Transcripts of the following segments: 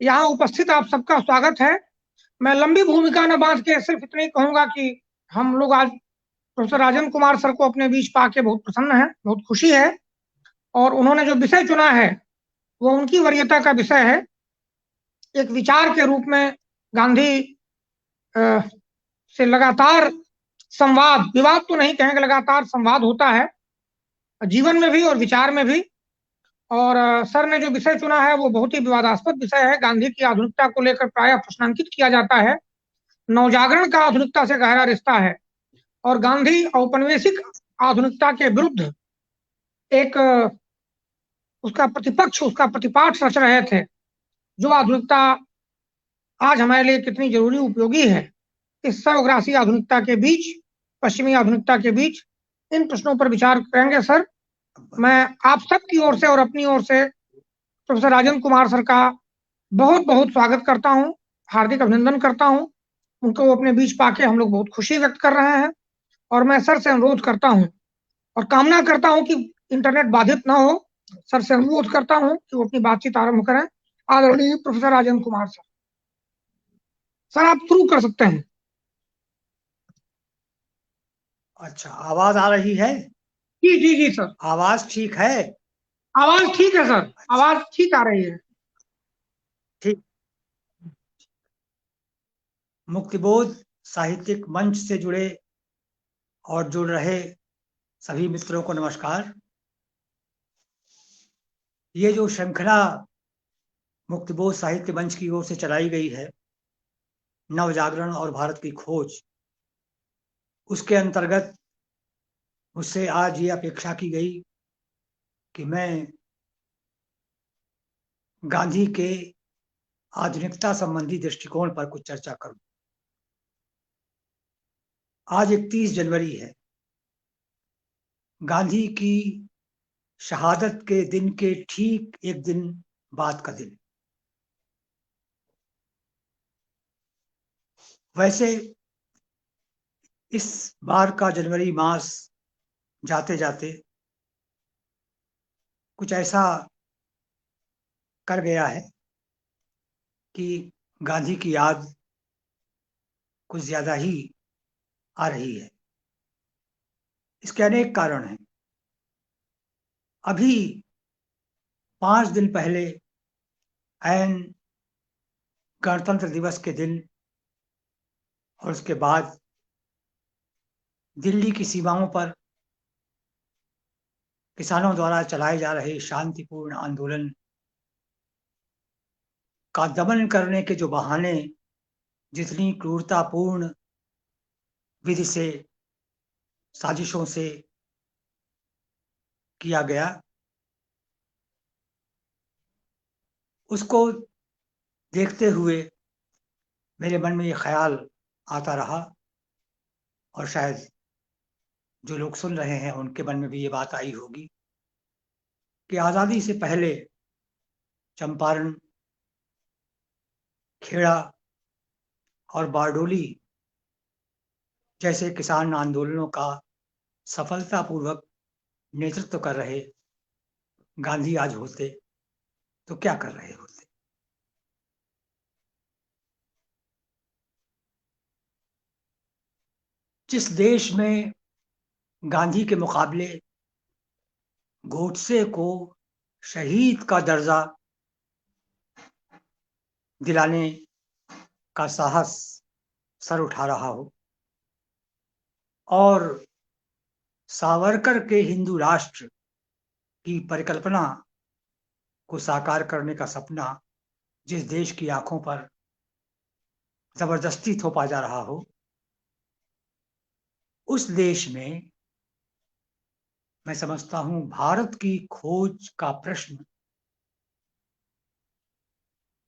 यहाँ उपस्थित आप सबका स्वागत है। मैं लंबी भूमिका न बांध के सिर्फ इतना ही कहूंगा कि हम लोग आज प्रोफेसर राजन कुमार सर को अपने बीच पाके बहुत प्रसन्न है, बहुत खुशी है। और उन्होंने जो विषय चुना है वो उनकी वरीयता का विषय है। एक विचार के रूप में गांधी अ, से लगातार संवाद, विवाद तो नहीं कहेंगे, लगातार संवाद होता है जीवन में भी और विचार में भी। और सर ने जो विषय चुना है वो बहुत ही विवादास्पद विषय है। गांधी की आधुनिकता को लेकर प्रायः प्रश्नांकित किया जाता है। नवजागरण का आधुनिकता से गहरा रिश्ता है और गांधी औपनिवेशिक आधुनिकता के विरुद्ध एक उसका प्रतिपक्ष, उसका प्रतिपाठ रच रहे थे। जो आधुनिकता आज हमारे लिए कितनी जरूरी, उपयोगी है, इस सर्वग्रासी आधुनिकता के बीच, पश्चिमी आधुनिकता के बीच, इन प्रश्नों पर विचार करेंगे सर। मैं आप सबकी ओर से और अपनी ओर से प्रोफेसर राजन कुमार सर का बहुत बहुत स्वागत करता हूं, हार्दिक अभिनंदन करता हूं। उनको अपने बीच पाके हम लोग बहुत खुशी व्यक्त कर रहे हैं। और मैं सर से अनुरोध करता हूं और कामना करता हूं कि इंटरनेट बाधित ना हो। सर से अनुरोध करता हूं कि वो अपनी बातचीत आरंभ करें। आदरणीय professor Rajan Kumar sir, sir आप शुरू कर सकते हैं। अच्छा, आवाज आ रही है? जी जी जी सर, आवाज ठीक है? आवाज ठीक है सर, अच्छा, आवाज ठीक आ रही है। ठीक। मुक्तिबोध साहित्यिक मंच से जुड़े और जुड़ रहे सभी मित्रों को नमस्कार। ये जो श्रृंखला मुक्तिबोध साहित्य मंच की ओर से चलाई गई है, नवजागरण और भारत की खोज, उसके अंतर्गत मुझसे आज ये अपेक्षा की गई कि मैं गांधी के आधुनिकता संबंधी दृष्टिकोण पर कुछ चर्चा करूं। आज 31 जनवरी है, गांधी की शहादत के दिन के ठीक एक दिन बाद का दिन। वैसे इस बार का जनवरी मास जाते जाते कुछ ऐसा कर गया है कि गांधी की याद कुछ ज्यादा ही आ रही है। इसके अनेक कारण हैं। अभी 5 दिन पहले ऐन गणतंत्र दिवस के दिन और उसके बाद दिल्ली की सीमाओं पर किसानों द्वारा चलाए जा रहे शांतिपूर्ण आंदोलन का दमन करने के जो बहाने जितनी क्रूरतापूर्ण विधि से, साजिशों से किया गया, उसको देखते हुए मेरे मन में ये ख्याल आता रहा और शायद जो लोग सुन रहे हैं उनके मन में भी ये बात आई होगी कि आजादी से पहले चंपारण, खेड़ा और बारडोली जैसे किसान आंदोलनों का सफलतापूर्वक नेतृत्व कर रहे गांधी आज होते तो क्या कर रहे होते। जिस देश में गांधी के मुकाबले गोडसे को शहीद का दर्जा दिलाने का साहस सर उठा रहा हो और सावरकर के हिंदू राष्ट्र की परिकल्पना को साकार करने का सपना जिस देश की आंखों पर जबरदस्ती थोपा जा रहा हो, उस देश में मैं समझता हूं भारत की खोज का प्रश्न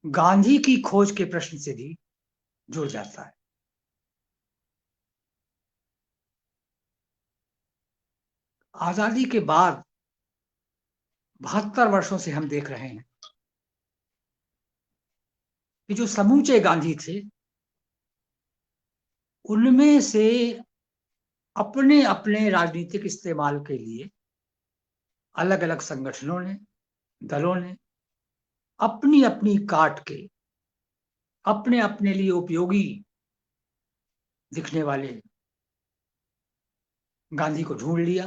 गांधी की खोज के प्रश्न से भी जुड़ जाता है। आजादी के बाद 72 वर्षों से हम देख रहे हैं कि जो समूचे गांधी थे उनमें से अपने अपने राजनीतिक इस्तेमाल के लिए अलग अलग संगठनों ने, दलों ने अपनी अपनी काट के अपने अपने लिए उपयोगी दिखने वाले गांधी को ढूंढ लिया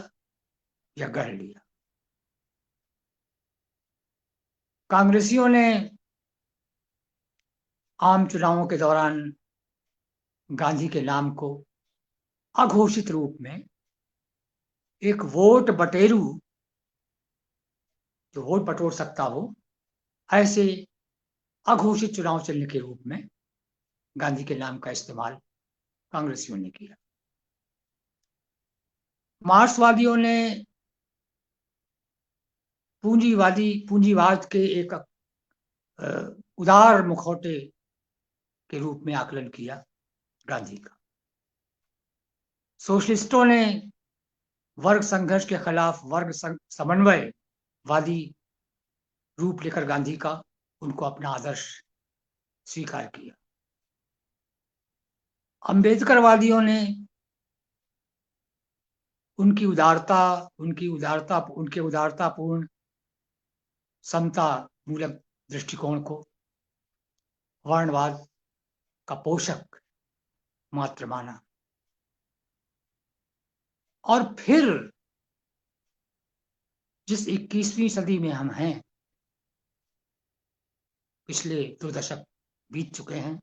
या गढ़ लिया। कांग्रेसियों ने आम चुनावों के दौरान गांधी के नाम को अघोषित रूप में एक वोट बटेरू, जो वोट बटोर सकता हो, ऐसे अघोषित चुनाव चिन्ह के रूप में गांधी के नाम का इस्तेमाल कांग्रेसियों ने किया। मार्क्सवादियों ने पूंजीवाद के एक उदार मुखौटे के रूप में आकलन किया गांधी का। सोशलिस्टों ने वर्ग संघर्ष के खिलाफ वर्ग समन्वयवादी रूप लेकर गांधी का, उनको अपना आदर्श स्वीकार किया। अम्बेडकरवादियों ने उनके उदारतापूर्ण समता मूलक दृष्टिकोण को वर्णवाद का पोषक मात्र माना। और फिर जिस 21वीं सदी में हम हैं, पिछले 2 दशक बीत चुके हैं,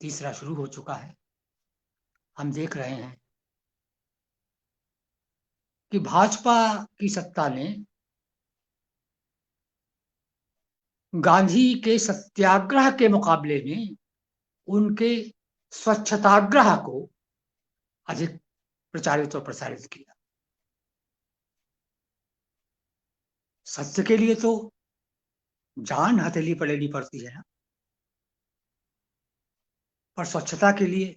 तीसरा शुरू हो चुका है, हम देख रहे हैं कि भाजपा की सत्ता ने गांधी के सत्याग्रह के मुकाबले में उनके स्वच्छताग्रह को अधिक प्रचारित और प्रसारित किया। सत्य के लिए तो जान हथेली पर लेनी पड़ती है ना, पर स्वच्छता के लिए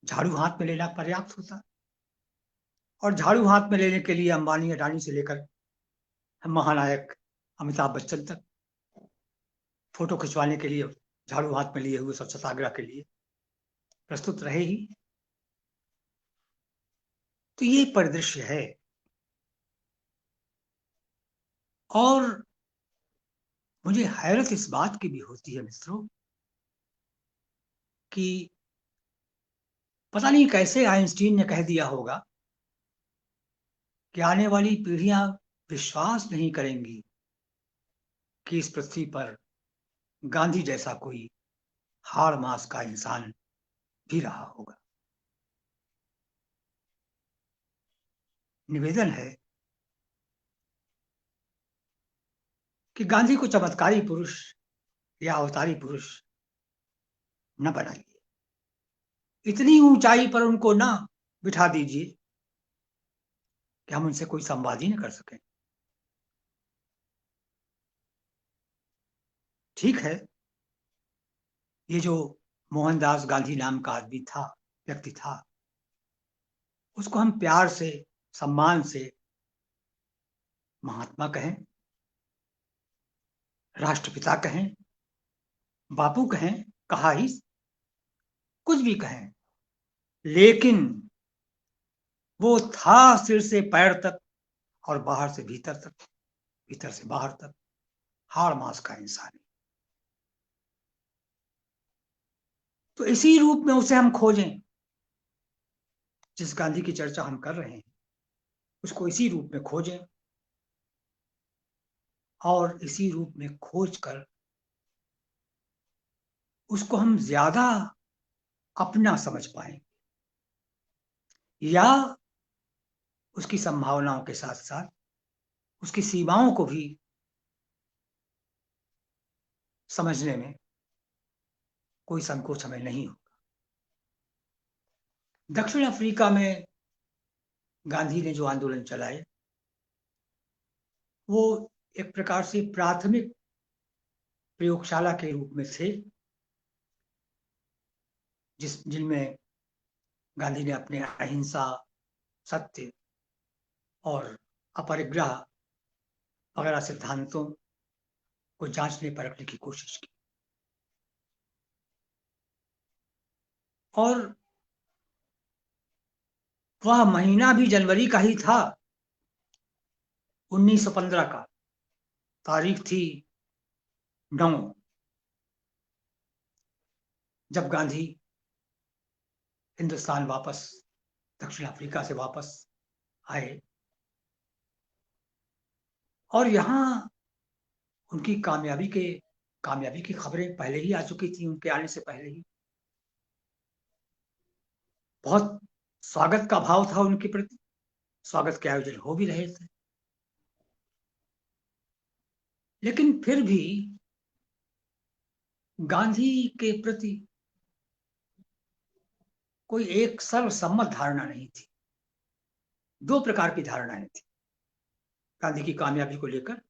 झाड़ू हाथ में लेना पर्याप्त होता। और झाड़ू हाथ में लेने के लिए अंबानी अडानी से लेकर महानायक अमिताभ बच्चन तक फोटो खिंचवाने के लिए झाड़ू हाथ में लिए हुए स्वच्छताग्रह के लिए प्रस्तुत रहे ही। तो ये परिदृश्य है। और मुझे हैरत इस बात की भी होती है मित्रों कि पता नहीं कैसे आइंस्टीन ने कह दिया होगा कि आने वाली पीढ़ियां विश्वास नहीं करेंगी कि इस पृथ्वी पर गांधी जैसा कोई हाड़ मांस का इंसान भी रहा होगा। निवेदन है कि गांधी को चमत्कारी पुरुष या अवतारी पुरुष न बनाइए, इतनी ऊंचाई पर उनको ना बिठा दीजिए कि हम उनसे कोई संवाद ही न कर सकें। ठीक है, ये जो मोहनदास गांधी नाम का व्यक्ति था, उसको हम प्यार से, सम्मान से महात्मा कहें, राष्ट्रपिता कहें, बापू कहें, कहा ही कुछ भी कहें, लेकिन वो था सिर से पैर तक और बाहर से भीतर तक, भीतर से बाहर तक हाड़ मांस का इंसान। तो इसी रूप में उसे हम खोजें। जिस गांधी की चर्चा हम कर रहे हैं उसको इसी रूप में खोजें और इसी रूप में खोजकर उसको हम ज्यादा अपना समझ पाएंगे या उसकी संभावनाओं के साथ साथ उसकी सीमाओं को भी समझने में कोई संकोच हमें नहीं होगा। दक्षिण अफ्रीका में गांधी ने जो आंदोलन चलाए वो एक प्रकार से प्राथमिक प्रयोगशाला के रूप में थे, जिनमें गांधी ने अपने अहिंसा, सत्य और अपरिग्रह वगैरह सिद्धांतों को जांचने परखने की कोशिश की। और वह महीना भी जनवरी का ही था, 1915 का। तारीख थी 9। जब गांधी हिंदुस्तान वापस दक्षिण अफ्रीका से वापस आए और यहाँ उनकी कामयाबी की खबरें पहले ही आ चुकी थी, उनके आने से पहले ही बहुत स्वागत का भाव था उनके प्रति, स्वागत के आयोजन हो भी रहे थे। लेकिन फिर भी गांधी के प्रति कोई एक सर्वसम्मत धारणा नहीं थी। दो प्रकार की धारणाएं थी गांधी की कामयाबी को लेकर,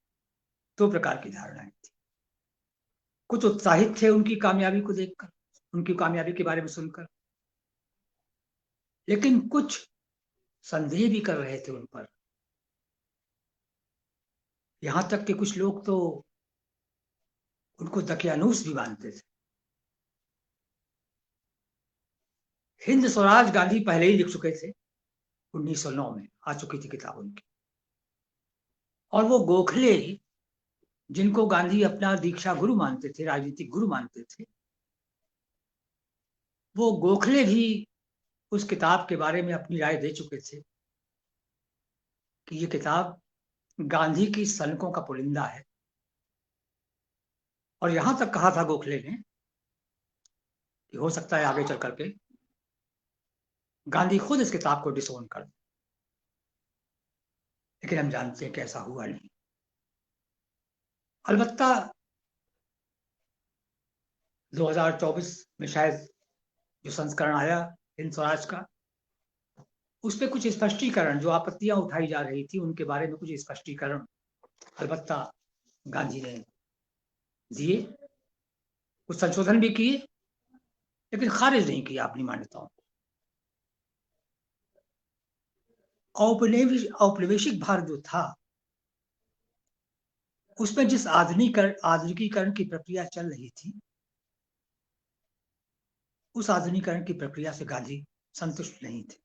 दो प्रकार की धारणाएं थी। कुछ उत्साहित थे उनकी कामयाबी को देखकर, उनकी कामयाबी के बारे में सुनकर, लेकिन कुछ संदेह भी कर रहे थे उन पर। यहां तक कि कुछ लोग तो उनको दकियानूस भी मानते थे। हिंद स्वराज गांधी पहले ही लिख चुके थे, 1909 में आ चुकी थी किताब उनकी। और वो गोखले, जिनको गांधी अपना दीक्षा गुरु मानते थे, राजनीतिक गुरु मानते थे, वो गोखले भी उस किताब के बारे में अपनी राय दे चुके थे कि ये किताब गांधी की सनकों का पुलिंदा है। और यहां तक कहा था गोखले ने कि हो सकता है आगे चल करके गांधी खुद इस किताब को डिसोन कर दे, लेकिन हम जानते हैं कि ऐसा हुआ नहीं। अलबत्ता 2024 में शायद जो संस्करण आया हिंद स्वराज का, उस पर कुछ स्पष्टीकरण, जो आपत्तियां उठाई जा रही थी उनके बारे में कुछ स्पष्टीकरण अलबत्ता गांधी ने दिए, कुछ संशोधन भी किए, लेकिन खारिज नहीं किया अपनी मान्यताओं को। औपनिवेशिक भारत जो था उसमें जिस आधुनिकीकरण की प्रक्रिया चल रही थी, उस आधुनिकीकरण की प्रक्रिया से गांधी संतुष्ट नहीं थे,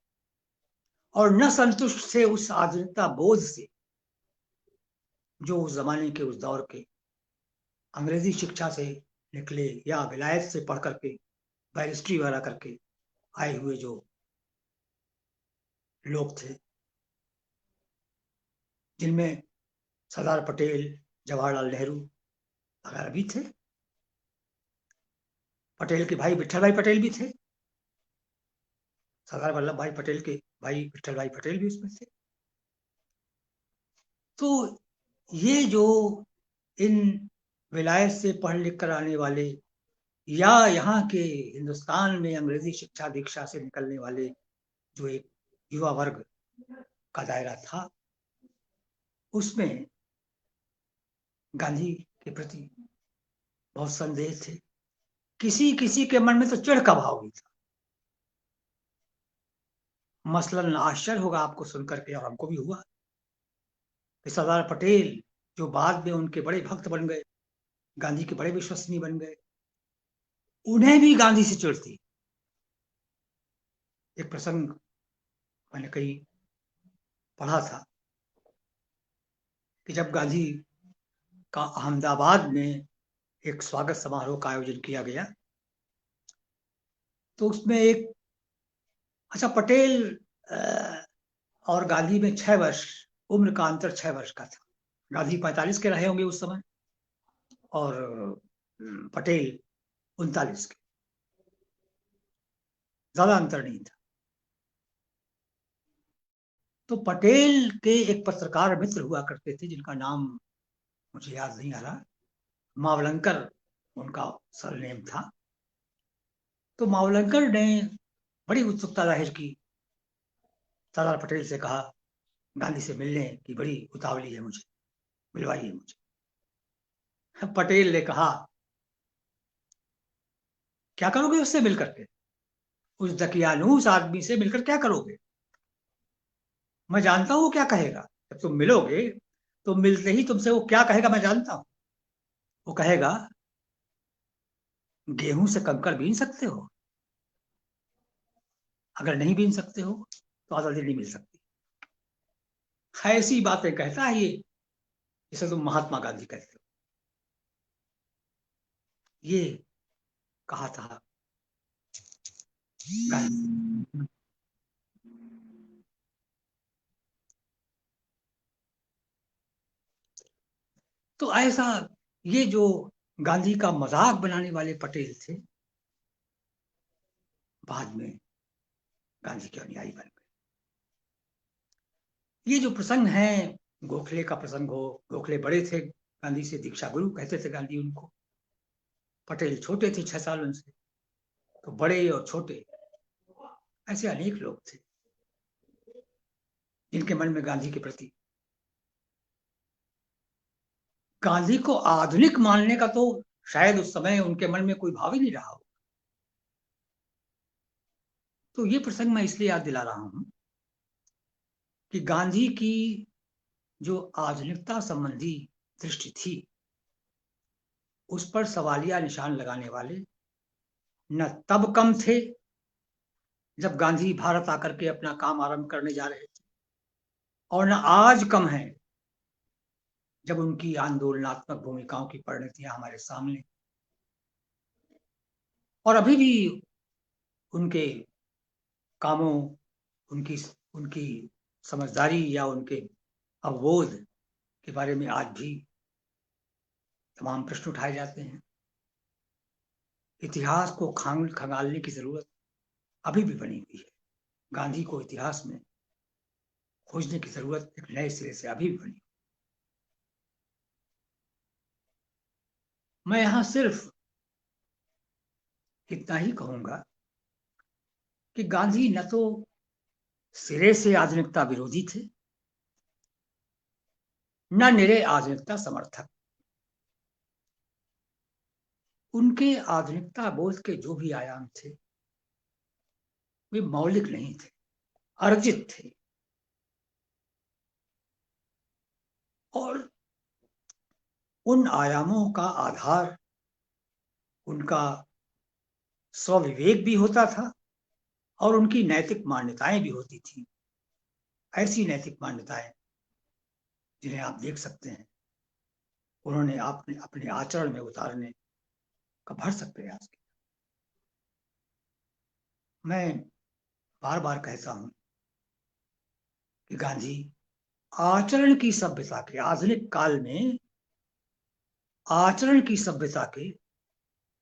और न संतुष्ट से उस आधुनिकता बोध से जो उस जमाने के, उस दौर के अंग्रेजी शिक्षा से निकले या विलायत से पढ़ करके बैरिस्ट्री वगैरह करके आए हुए जो लोग थे, जिनमें सरदार पटेल, जवाहरलाल नेहरू वगैरह भी थे। पटेल के भाई विठल भाई पटेल भी थे, सरदार वल्लभ भाई पटेल के भाई विठल भाई पटेल भी उसमें थे। तो ये जो इन विलायत से पढ़ लिख कर आने वाले या यहाँ के हिंदुस्तान में अंग्रेजी शिक्षा दीक्षा से निकलने वाले जो एक युवा वर्ग का दायरा था, उसमें गांधी के प्रति बहुत संदेह थे। किसी किसी के मन में तो चिढ़ का भाव भी था। मसलन आश्चर्य होगा आपको सुनकर के, और हमको भी हुआ, कि सरदार पटेल जो बाद में उनके बड़े भक्त बन गए, गांधी के बड़े विश्वसनीय बन गए, उन्हें भी गांधी से चिढ़ थी। एक प्रसंग मैंने कहीं पढ़ा था कि जब गांधी का अहमदाबाद में एक स्वागत समारोह का आयोजन किया गया, तो उसमें एक, अच्छा, पटेल और गांधी में 6 वर्ष उम्र का अंतर, 6 वर्ष का था। गांधी 45 के रहे होंगे उस समय और पटेल 39 के, ज्यादा अंतर नहीं था। तो पटेल के एक पत्रकार मित्र हुआ करते थे, जिनका नाम मुझे याद नहीं आ रहा, मावलंकर उनका सरनेम था। तो मावलंकर ने बड़ी उत्सुकता जाहिर की, सरदार पटेल से कहा गांधी से मिलने की बड़ी उतावली है मुझे, मिलवाइए मुझे। पटेल ने कहा क्या करोगे उससे मिलकर के, उस दकियानूस आदमी से मिलकर क्या करोगे? मैं जानता हूं वो क्या कहेगा। जब तुम मिलोगे तो मिलते ही तुमसे वो क्या कहेगा मैं जानता हूं। वो कहेगा गेहूं से कंकड़ बीन सकते हो, अगर नहीं बीन सकते हो तो आजादी नहीं मिल सकती। ऐसी बातें कहता है ये, जिसे तुम महात्मा गांधी कहते हो। ये कहा था गांधी। तो ऐसा ये जो गांधी का मजाक बनाने वाले पटेल थे, बाद में गांधी के अनुयायी बन गए। ये जो प्रसंग है, गोखले का प्रसंग हो, गोखले बड़े थे गांधी से, दीक्षा गुरु कहते थे गांधी उनको। पटेल छोटे थे 6 साल उनसे, तो बड़े और छोटे ऐसे अनेक लोग थे जिनके मन में गांधी के प्रति, गांधी को आधुनिक मानने का तो शायद उस समय उनके मन में कोई भाव ही नहीं रहा हो। तो ये प्रसंग मैं इसलिए याद दिला रहा हूं कि गांधी की जो आधुनिकता संबंधी दृष्टि थी, उस पर सवालिया निशान लगाने वाले न तब कम थे जब गांधी भारत आकर के अपना काम आरंभ करने जा रहे थे, और न आज कम है जब उनकी आंदोलनात्मक भूमिकाओं की परिणतियां हमारे सामने, और अभी भी उनके कामों, उनकी उनकी समझदारी या उनके अवबोध के बारे में आज भी तमाम प्रश्न उठाए जाते हैं। इतिहास को खंगालने की जरूरत अभी भी बनी हुई है। गांधी को इतिहास में खोजने की जरूरत एक नए सिरे से अभी भी बनी। मैं यहां सिर्फ इतना ही कहूंगा कि गांधी न तो सिरे से आधुनिकता विरोधी थे, न निरे आधुनिकता समर्थक। उनके आधुनिकता बोध के जो भी आयाम थे वे मौलिक नहीं थे, अर्जित थे। और उन आयामों का आधार उनका स्वविवेक भी होता था और उनकी नैतिक मान्यताएं भी होती थी। ऐसी नैतिक मान्यताएं जिन्हें आप देख सकते हैं, उन्होंने अपने आचरण में उतारने का भरसक प्रयास किया। मैं बार बार कहता हूं कि गांधी आचरण की सभ्यता के, आधुनिक काल में आचरण की सभ्यता के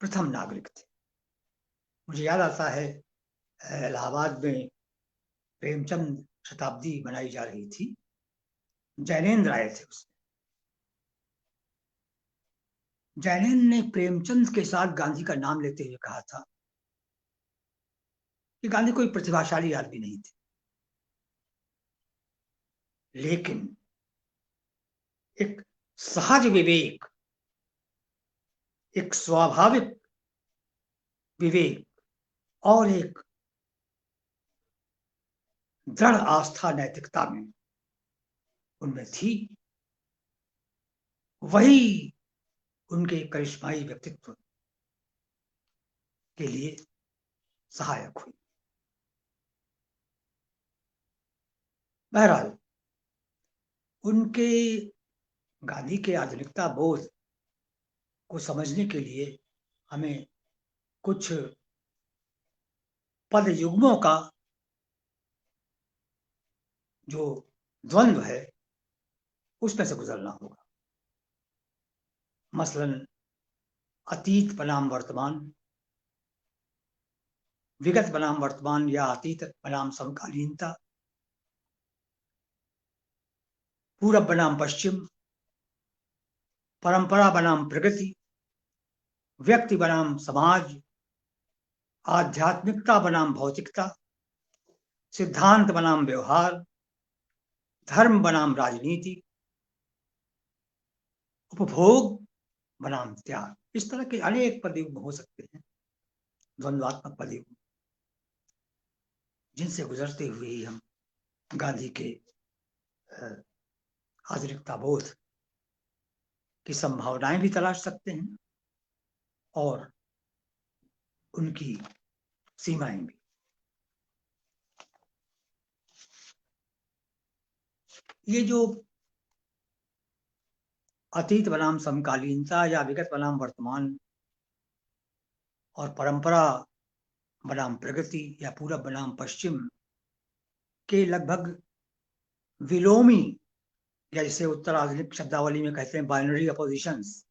प्रथम नागरिक थे। मुझे याद आता है इलाहाबाद में प्रेमचंद शताब्दी मनाई जा रही थी, जैनेन्द्र आए थे उसमें। जैनेन्द्र ने प्रेमचंद के साथ गांधी का नाम लेते हुए कहा था कि गांधी कोई प्रतिभाशाली आदमी नहीं थे, लेकिन एक सहज विवेक, एक स्वाभाविक विवेक और एक दृढ़ आस्था नैतिकता में उनमें थी। वही उनके करिश्माई व्यक्तित्व के लिए सहायक हुई। बहरहाल उनके, गांधी के आधुनिकता बोध को समझने के लिए हमें कुछ पद युग्मों का जो द्वंद्व है उसमें से गुजरना होगा। मसलन अतीत बनाम वर्तमान, विगत बनाम वर्तमान या अतीत बनाम समकालीनता, पूरब बनाम पश्चिम, परंपरा बनाम प्रगति, व्यक्ति बनाम समाज, आध्यात्मिकता बनाम भौतिकता, सिद्धांत बनाम व्यवहार, धर्म बनाम राजनीति, उपभोग बनाम त्याग। इस तरह के अनेक पदयुग्म हो सकते हैं, द्वंद्वात्मक पदयुग्म, जिनसे गुजरते हुए ही हम गांधी के आधुनिकता बोध की संभावनाएं भी तलाश सकते हैं और उनकी सीमाएं भी। ये जो अतीत बनाम समकालीनता या विगत बनाम वर्तमान और परंपरा बनाम प्रगति या पूरब बनाम पश्चिम के लगभग विलोमी, या जिसे उत्तर आधुनिक शब्दावली में कहते हैं बाइनरी अपोजिशंस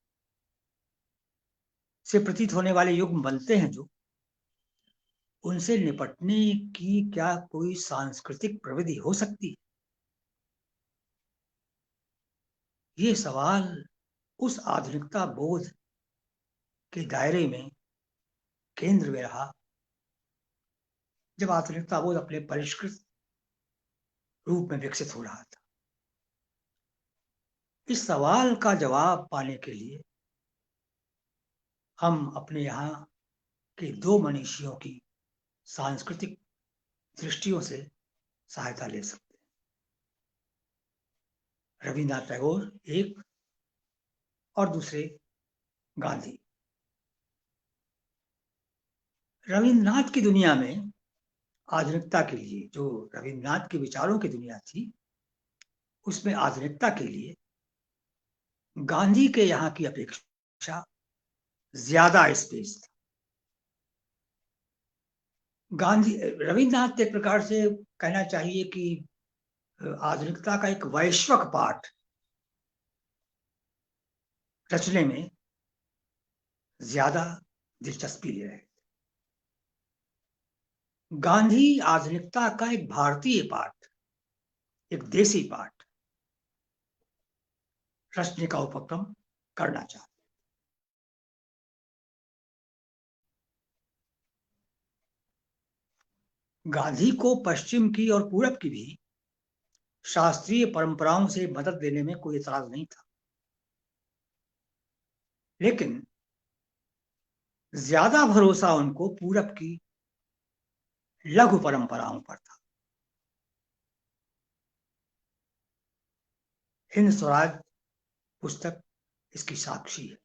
से प्रतीत होने वाले युग बनते हैं, जो उनसे निपटने की क्या कोई सांस्कृतिक प्रविधि हो सकती है? ये सवाल उस आधुनिकता बोध के दायरे में केंद्र में रहा जब आधुनिकता बोध अपने परिष्कृत रूप में विकसित हो रहा था। इस सवाल का जवाब पाने के लिए हम अपने यहाँ के दो मनीषियों की सांस्कृतिक दृष्टियों से सहायता ले सकते हैं। रविन्द्रनाथ टैगोर एक और दूसरे गांधी। रविन्द्रनाथ की दुनिया में आधुनिकता के लिए, जो रविन्द्रनाथ के विचारों की दुनिया थी, उसमें आधुनिकता के लिए गांधी के यहाँ की अपेक्षा ज्यादा स्पेस था। गांधी, रविन्द्रनाथ एक प्रकार से कहना चाहिए कि आधुनिकता का एक वैश्विक पाठ रचने में ज्यादा दिलचस्पी ले रहे थे। गांधी आधुनिकता का एक भारतीय पाठ, एक देसी पाठ रचने का उपक्रम करना चाहते। गांधी को पश्चिम की और पूरब की भी शास्त्रीय परंपराओं से मदद लेने में कोई एतराज नहीं था, लेकिन ज्यादा भरोसा उनको पूरब की लघु परंपराओं पर था। हिंद स्वराज पुस्तक इसकी साक्षी है।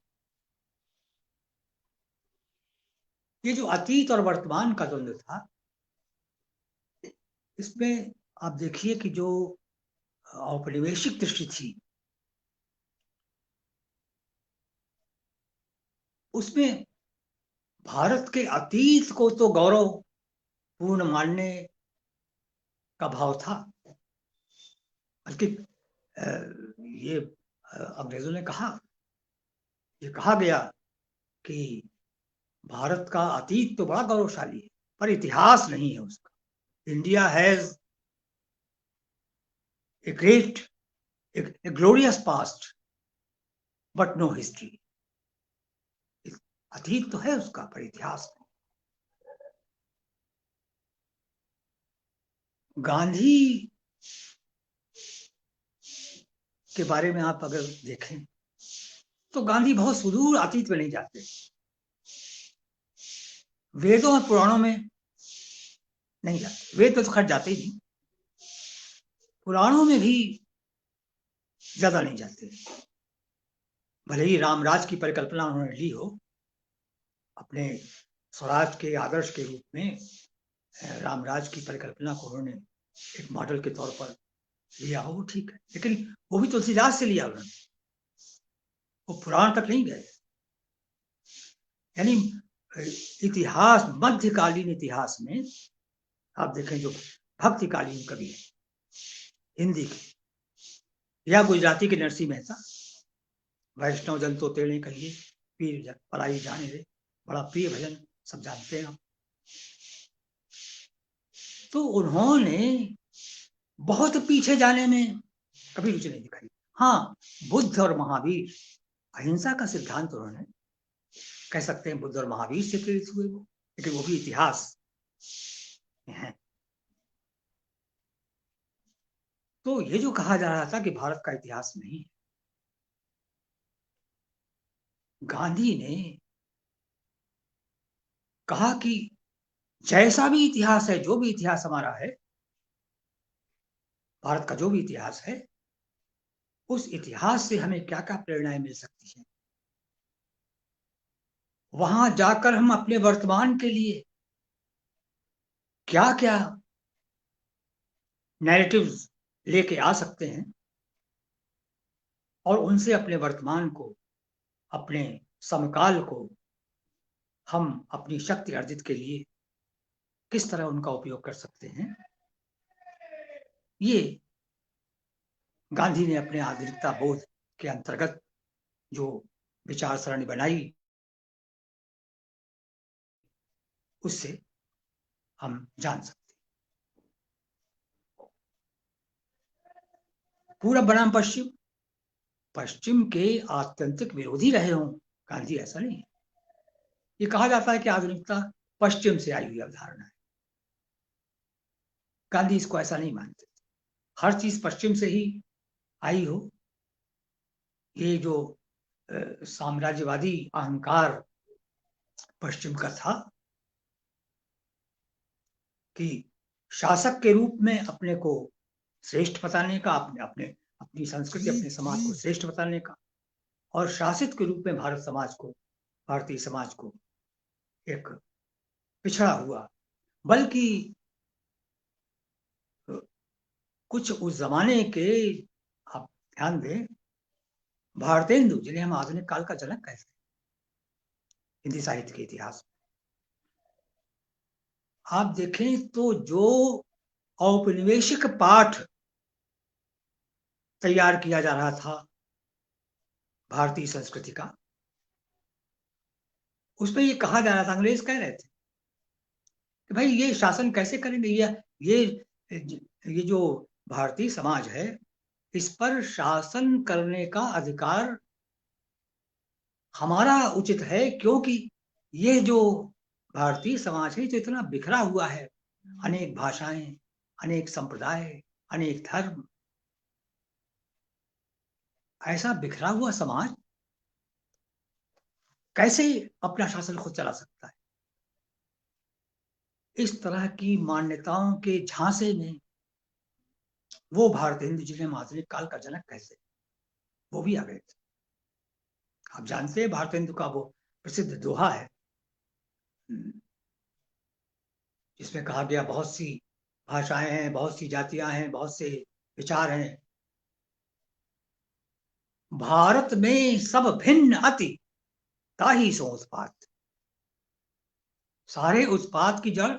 ये जो अतीत और वर्तमान का द्वंद्व था, इसमें आप देखिए कि जो औपनिवेशिक दृष्टि थी, उसमें भारत के अतीत को तो गौरवपूर्ण मानने का भाव था, बल्कि ये अंग्रेजों ने कहा, ये कहा गया कि भारत का अतीत तो बड़ा गौरवशाली है, पर इतिहास नहीं है उसका। India has a great, a glorious past but no history. अतीत तो है उसका, पर इतिहास नहीं। गांधी के बारे में आप अगर देखें तो गांधी बहुत सुदूर अतीत में नहीं जाते। वेदों और पुराणों में नहीं जाते, वेद पे तो खर्च जाते ही नहीं, पुराणों में भी ज्यादा नहीं जाते। भले ही रामराज की परिकल्पना उन्होंने ली हो, अपने स्वराज के आदर्श के रूप में रामराज की परिकल्पना को उन्होंने एक मॉडल के तौर पर लिया हो, वो ठीक है, लेकिन वो भी तुलसीदास से लिया उन्होंने, वो पुराण तक नहीं गए। यानी इतिहास, मध्यकालीन इतिहास में आप देखें, जो भक्तिकालीन कवि है हिंदी के या गुजराती के नरसिंह मेहता, वैष्णव जन तो तेणे कहिए, पीर पराई जाने रे, बड़ा प्रिय भजन, सब जानते हैं आप। तो उन्होंने बहुत पीछे जाने में कभी रुचि नहीं दिखाई। हाँ, बुद्ध और महावीर, अहिंसा का सिद्धांत उन्होंने, कह सकते हैं बुद्ध और महावीर से प्रेरित हुए वो, लेकिन वो भी इतिहास में है। तो ये जो कहा जा रहा था कि भारत का इतिहास नहीं है, गांधी ने कहा कि जैसा भी इतिहास है, जो भी इतिहास हमारा है, भारत का जो भी इतिहास है, उस इतिहास से हमें क्या क्या प्रेरणाएं मिल सकती हैं, वहां जाकर हम अपने वर्तमान के लिए क्या क्या नैरेटिव्स लेके आ सकते हैं, और उनसे अपने वर्तमान को, अपने समकाल को हम अपनी शक्ति अर्जित के लिए किस तरह उनका उपयोग कर सकते हैं, ये गांधी ने अपने आधुनिकता बोध के अंतर्गत जो विचार सरणी बनाई, उससे हम जान सकते हैं। पूरब बनाम पश्चिम, पश्चिम के आत्यंतिक विरोधी रहे हों गांधी, ऐसा नहीं है। ये कहा जाता है कि आधुनिकता पश्चिम से आई हुई अवधारणा है, गांधी इसको ऐसा नहीं मानते। हर चीज पश्चिम से ही आई हो, ये जो साम्राज्यवादी अहंकार पश्चिम का था कि शासक के रूप में अपने को श्रेष्ठ बताने का, अपनी संस्कृति, अपने समाज को श्रेष्ठ बताने का, और शासित के रूप में भारतीय समाज को एक पिछड़ा हुआ। बल्कि कुछ उस जमाने के, आप ध्यान दें, भारतेंदु, जिन्हें हम आधुनिक काल का जनक कहते हैं हिंदी साहित्य के इतिहास में, आप देखें तो जो औपनिवेशिक पाठ तैयार किया जा रहा था भारतीय संस्कृति का, उसमें ये कहा जा रहा था, अंग्रेज कह रहे थे कि भाई ये शासन कैसे करेंगे, ये जो भारतीय समाज है, इस पर शासन करने का अधिकार हमारा उचित है, क्योंकि ये जो भारतीय समाज है जो इतना बिखरा हुआ है, अनेक भाषाएं, अनेक संप्रदाय, अनेक धर्म, ऐसा बिखरा हुआ समाज कैसे अपना शासन खुद चला सकता है। इस तरह की मान्यताओं के झांसे में वो भारतेंदु, जिन्हें आधुनिक काल का जनक कहते, वो भी आ गए थे। आप जानते हैं भारतेंदु का वो प्रसिद्ध दोहा है जिसमें कहा गया, बहुत सी भाषाएं हैं, बहुत सी जातियां हैं, बहुत से विचार हैं, भारत में सब भिन्न अति ताहि सो उत्पात। सारे उत्पात की जड़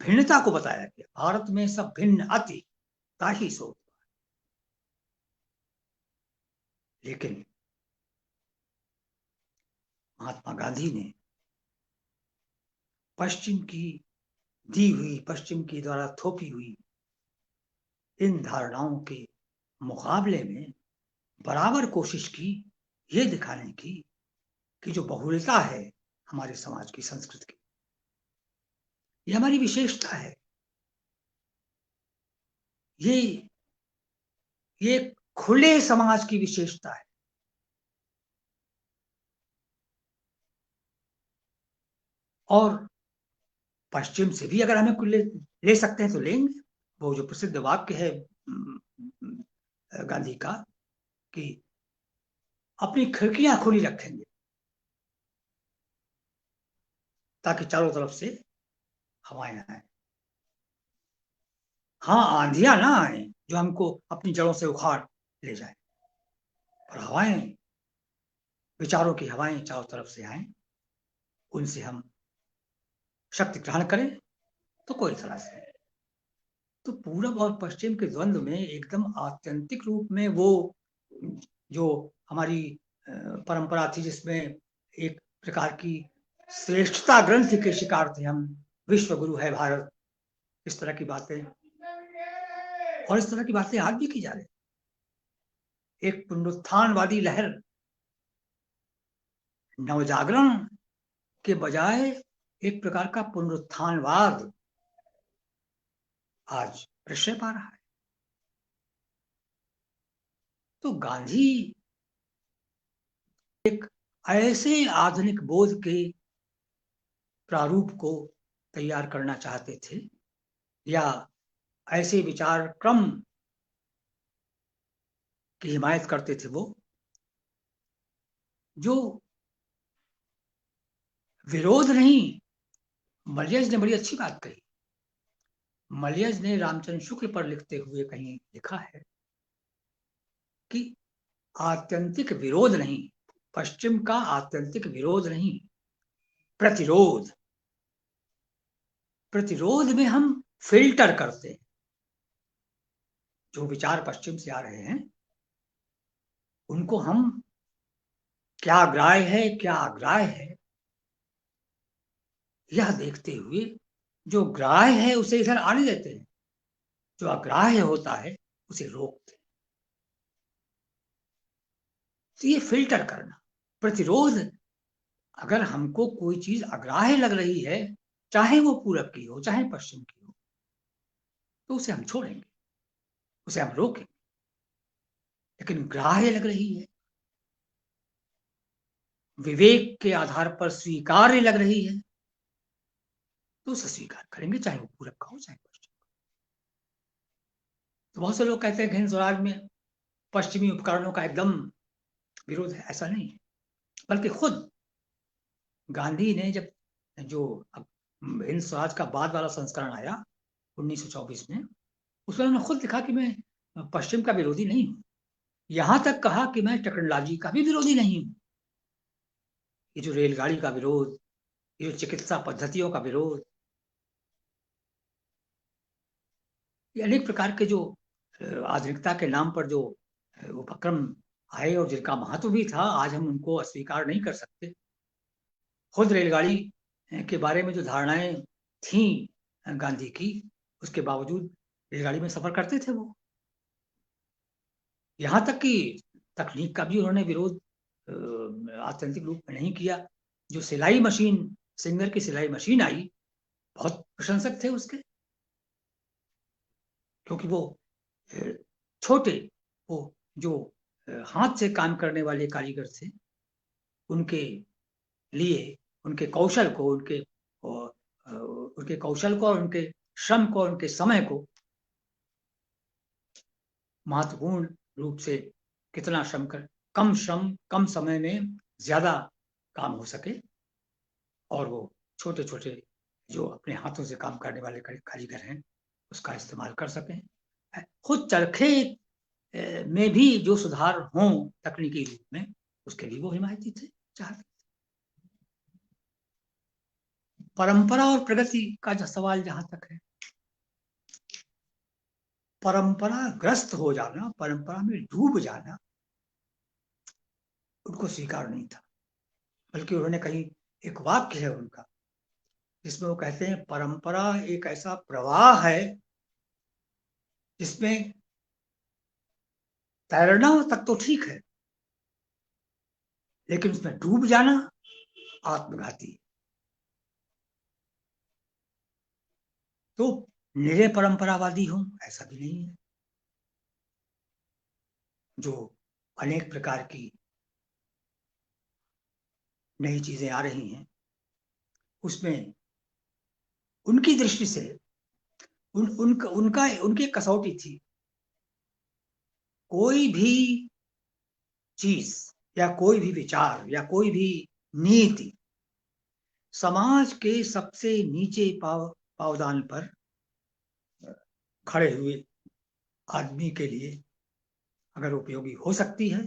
भिन्नता को बताया गया। भारत में सब भिन्न अति ताहि सो उत्पात। लेकिन महात्मा गांधी ने पश्चिम की दी हुई, पश्चिम की द्वारा थोपी हुई इन धारणाओं के मुकाबले में बराबर कोशिश की ये दिखाने की कि जो बहुलता है हमारे समाज की, संस्कृति की, ये हमारी विशेषता है। ये खुले समाज की विशेषता है। और पश्चिम से भी अगर हमें ले सकते हैं तो लेंगे। वो जो प्रसिद्ध वाक्य है गांधी का कि अपनी खिड़कियां खुली रखेंगे ताकि चारों तरफ से हवाएं आए। हाँ, आंधियां ना आए जो हमको अपनी जड़ों से उखाड़ ले जाए, पर हवाएं, विचारों की हवाएं चारों तरफ से आए, उनसे हम शक्ति ग्रहण करें तो कोई इतराज नहीं। तो पूरब और पश्चिम के द्वंद्व में एकदम आत्यंतिक रूप में वो जो हमारी परंपरा थी, जिसमें एक प्रकार की श्रेष्ठता ग्रंथ के शिकार थे हम, विश्व गुरु है भारत, इस तरह की बातें, और इस तरह की बातें आज भी की जा रही। एक पुनरुत्थानवादी लहर नवजागरण के बजाय एक प्रकार का पुनरुत्थानवाद आज प्रश्रय पा रहा है। तो गांधी एक ऐसे आधुनिक बोध के प्रारूप को तैयार करना चाहते थे, या ऐसे विचार क्रम की हिमायत करते थे वो, जो विरोध नहीं। मलियज ने बड़ी अच्छी बात कही। मलियज ने रामचंद्र शुक्ल पर लिखते हुए कहीं लिखा है कि आत्यंतिक विरोध नहीं, पश्चिम का आत्यंतिक विरोध नहीं, प्रतिरोध। प्रतिरोध में हम फिल्टर करते हैं। जो विचार पश्चिम से आ रहे हैं उनको हम क्या ग्राह्य है क्या अग्राह्य है यह देखते हुए जो ग्राह्य है उसे इधर आने देते हैं, जो अग्राह्य होता है उसे रोकते हैं। तो ये फिल्टर करना, प्रतिरोध, अगर हमको कोई चीज अग्राह्य लग रही है, चाहे वो पूरब की हो चाहे पश्चिम की हो, तो उसे हम छोड़ेंगे, उसे हम रोकेंगे। लेकिन ग्राह्य लग रही है, विवेक के आधार पर स्वीकार्य लग रही है, तो उसे स्वीकार करेंगे, चाहे वो पूरब का हो चाहे पश्चिम का। तो बहुत से लोग कहते हैं कि हिंद स्वराज में पश्चिमी उपकरणों का एकदम विरोध है। ऐसा नहीं है, बल्कि खुद गांधी ने जब जो हिंद स्वराज का बाद वाला संस्करण आया 1924 में, उसमें उन्होंने खुद लिखा कि मैं पश्चिम का विरोधी नहीं हूं। यहां तक कहा कि मैं टेक्नोलॉजी का भी विरोधी नहीं हूं। ये जो रेलगाड़ी का विरोध, ये जो चिकित्सा पद्धतियों का विरोध, ये अनेक प्रकार के जो आधुनिकता के नाम पर जो उपक्रम आए और जिनका महत्व भी था, आज हम उनको अस्वीकार नहीं कर सकते। खुद रेलगाड़ी के बारे में जो धारणाएं थी गांधी की, उसके बावजूद रेलगाड़ी में सफर करते थे वो। यहाँ तक कि तकनीक का भी उन्होंने विरोध आत्यंतिक रूप में नहीं किया। जो सिलाई मशीन, सिंगर की सिलाई मशीन आई, बहुत प्रशंसक थे उसके, क्योंकि वो छोटे, वो जो हाथ से काम करने वाले कारीगर थे, उनके लिए, उनके कौशल को, उनके कौशल को और उनके श्रम को, उनके समय को महत्वपूर्ण रूप से कितना श्रम कर, कम श्रम कम समय में ज्यादा काम हो सके, और वो छोटे छोटे जो अपने हाथों से काम करने वाले कारीगर हैं उसका इस्तेमाल कर सकें। खुद चरखे में भी जो सुधार हों तकनीकी रूप में, उसके लिए वो हिमायती थे, चाहते थे। परंपरा और प्रगति का जो सवाल जहां तक है, परंपरा ग्रस्त हो जाना, परंपरा में डूब जाना उनको स्वीकार नहीं था। बल्कि उन्होंने कहीं, एक वाक्य है उनका जिसमें वो कहते हैं, परंपरा एक ऐसा प्रवाह है जिसमें तैरना तक तो ठीक है, लेकिन उसमें डूब जाना आत्मघाती है। तो निरे परंपरावादी हूं ऐसा भी नहीं है। जो अनेक प्रकार की नई चीजें आ रही हैं, उसमें उनकी दृष्टि से उनकी कसौटी थी, कोई भी चीज या कोई भी विचार या कोई भी नीति समाज के सबसे नीचे पावदान पर खड़े हुए आदमी के लिए अगर उपयोगी हो सकती है,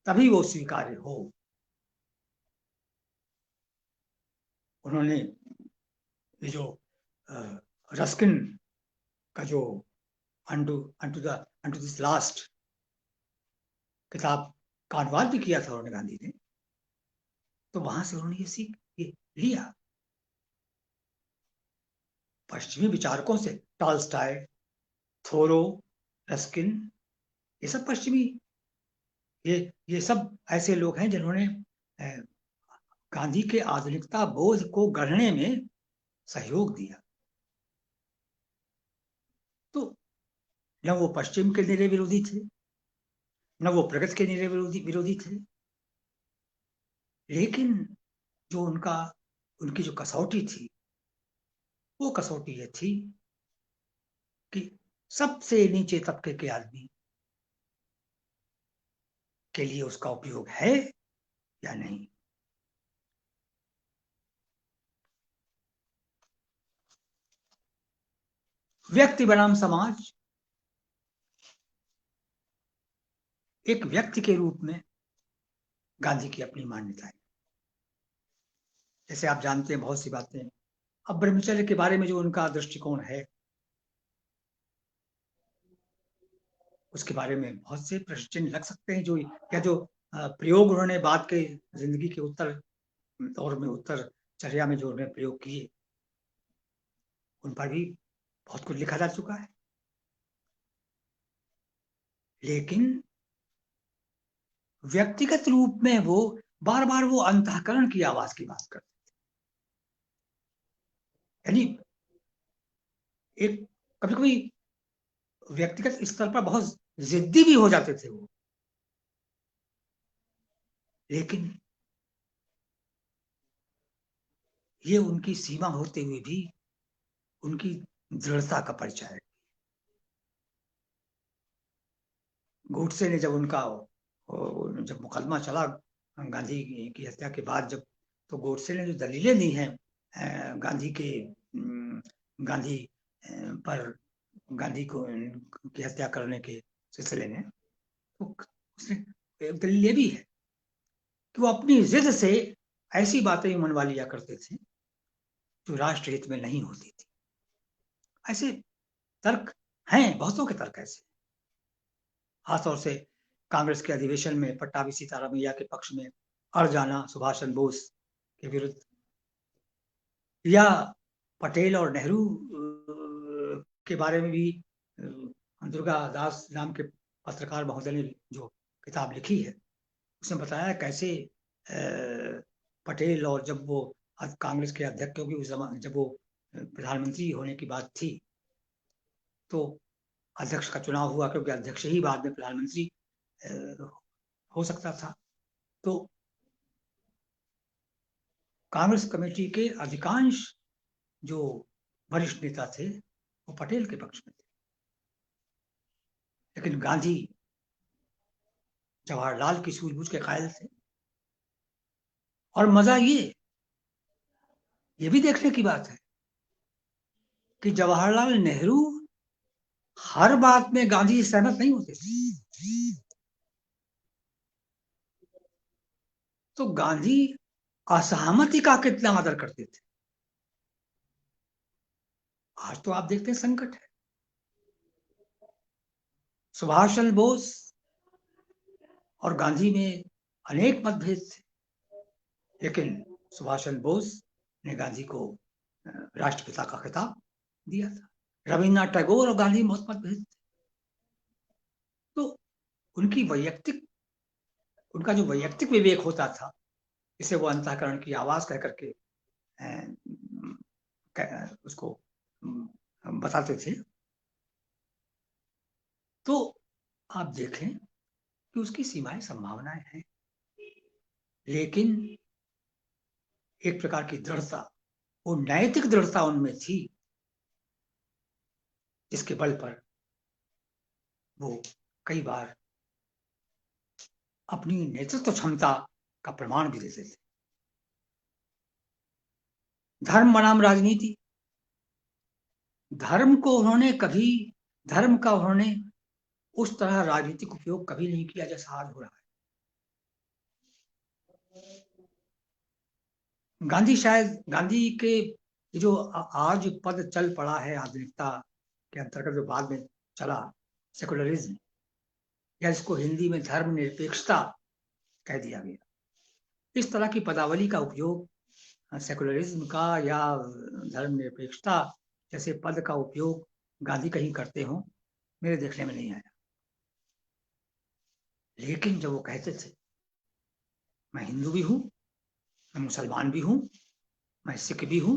तभी वो स्वीकार्य हो। उन्होंने ये जो रस्किन का जो अनटू दिस लास्ट किताब का अनुवाद भी किया था उन्होंने, गांधी ने, तो वहां से उन्होंने ये लिया पश्चिमी विचारकों से। टॉल्स्टॉय, थोरो, रस्किन, ये सब पश्चिमी, ये सब ऐसे लोग हैं जिन्होंने गांधी के आधुनिकता बोध को गढ़ने में सहयोग दिया। तो न वो पश्चिम के निरे विरोधी थे, न वो प्रगति के निरे विरोधी थे, लेकिन जो उनकी जो कसौटी थी, वो कसौटी ये थी कि सबसे नीचे तबके के आदमी के लिए उसका उपयोग है या नहीं। व्यक्ति बनाम समाज, एक व्यक्ति के रूप में गांधी की अपनी मान्यता है। जैसे आप जानते हैं, बहुत सी बातें अब ब्रह्मचर्य के बारे में जो उनका दृष्टिकोण है, उसके बारे में बहुत से प्रश्न चिन्ह लग सकते हैं। जो प्रयोग उन्होंने बाद के जिंदगी के उत्तर दौर में, उत्तर चर्या में जो उन्होंने प्रयोग किए, उन पर भी बहुत कुछ लिखा जा चुका है। लेकिन व्यक्तिगत रूप में वो बार बार वो अंतःकरण की आवाज की बात करते थे। यानी एक कभी कभी व्यक्तिगत स्तर पर बहुत जिद्दी भी हो जाते थे वो, लेकिन ये उनकी सीमा होते हुए भी उनकी दृढ़ता का परिचय है। गोडसे ने जब जब मुकदमा चला गांधी की हत्या के बाद, जब तो गोडसे ने जो दलीलें दी हैं गांधी पर गांधी को की हत्या करने के सिलसिले में, तो उसने एक दलील ये भी है कि वो अपनी जिद से ऐसी बातें मनवा लिया करते थे जो राष्ट्र हित में नहीं होती थी। ऐसे तर्क हैं, बहुतों के तर्क ऐसे, खासतौर से कांग्रेस के अधिवेशन में पट्टाभी सीतारामैया के पक्ष में अड़ जाना सुभाष चंद्र बोस के विरुद्ध, या पटेल और नेहरू के बारे में भी दुर्गा दास नाम के पत्रकार महोदय ने जो किताब लिखी है, उसने बताया कैसे पटेल, और जब वो कांग्रेस के अध्यक्ष, क्योंकि उस समय जब वो प्रधानमंत्री होने की बात थी, तो अध्यक्ष का चुनाव हुआ, क्योंकि अध्यक्ष ही बाद में प्रधानमंत्री हो सकता था। तो कांग्रेस कमेटी के अधिकांश जो वरिष्ठ नेता थे वो पटेल के पक्ष में थे, लेकिन गांधी जवाहरलाल की सूझबूझ के कायल थे। और मजा ये भी देखने की बात है कि जवाहरलाल नेहरू हर बात में गांधी से सहमत नहीं होते थे। तो गांधी असहमति का कितना आदर करते थे। आज तो आप देखते हैं संकट है। सुभाष चंद्र बोस और गांधी में अनेक मतभेद थे, लेकिन सुभाष चंद्र बोस ने गांधी को राष्ट्रपिता का खिताब दिया था। रविन्द्रनाथ टैगोर और गांधी बहुत मतभेद थे। तो उनका जो वैयक्तिक विवेक होता था, इसे वो अंतःकरण की आवाज कह करके उसको बताते थे। तो आप देखें कि उसकी सीमाएं, संभावनाएं हैं, लेकिन एक प्रकार की दृढ़ता, वो नैतिक दृढ़ता उनमें थी, जिसके बल पर वो कई बार अपनी नेतृत्व क्षमता का प्रमाण भी देते थे। धर्म बनाम राजनीति, धर्म का उन्होंने उस तरह राजनीतिक उपयोग कभी नहीं किया जैसा आज हो रहा है। गांधी के जो आज पद चल पड़ा है आधुनिकता के अंतर्गत, जो बाद में चला, सेकुलरिज्म, या इसको हिंदी में धर्मनिरपेक्षता कह दिया गया, इस तरह की पदावली का उपयोग सेकुलरिज्म का या धर्मनिरपेक्षता जैसे पद का उपयोग गांधी कहीं करते हो, मेरे देखने में नहीं आया। लेकिन जब वो कहते थे मैं हिंदू भी हूं, मैं मुसलमान भी हूं, मैं सिख भी हूं,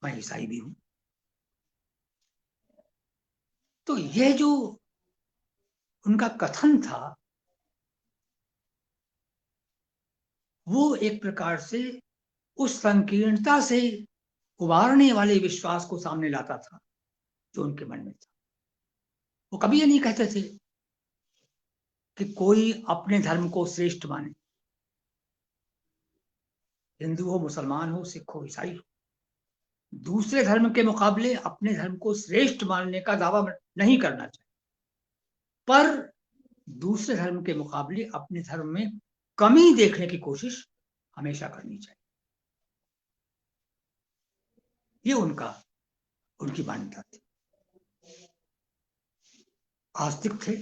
मैं ईसाई भी हूं, तो यह जो उनका कथन था, वो एक प्रकार से उस संकीर्णता से उबारने वाले विश्वास को सामने लाता था जो उनके मन में था। वो कभी ये नहीं कहते थे कि कोई अपने धर्म को श्रेष्ठ माने, हिंदू हो, मुसलमान हो, सिख हो, ईसाई हो, दूसरे धर्म के मुकाबले अपने धर्म को श्रेष्ठ मानने का दावा नहीं करना चाहिए, पर दूसरे धर्म के मुकाबले अपने धर्म में कमी देखने की कोशिश हमेशा करनी चाहिए। ये उनकी मान्यता थी। आस्तिक थे,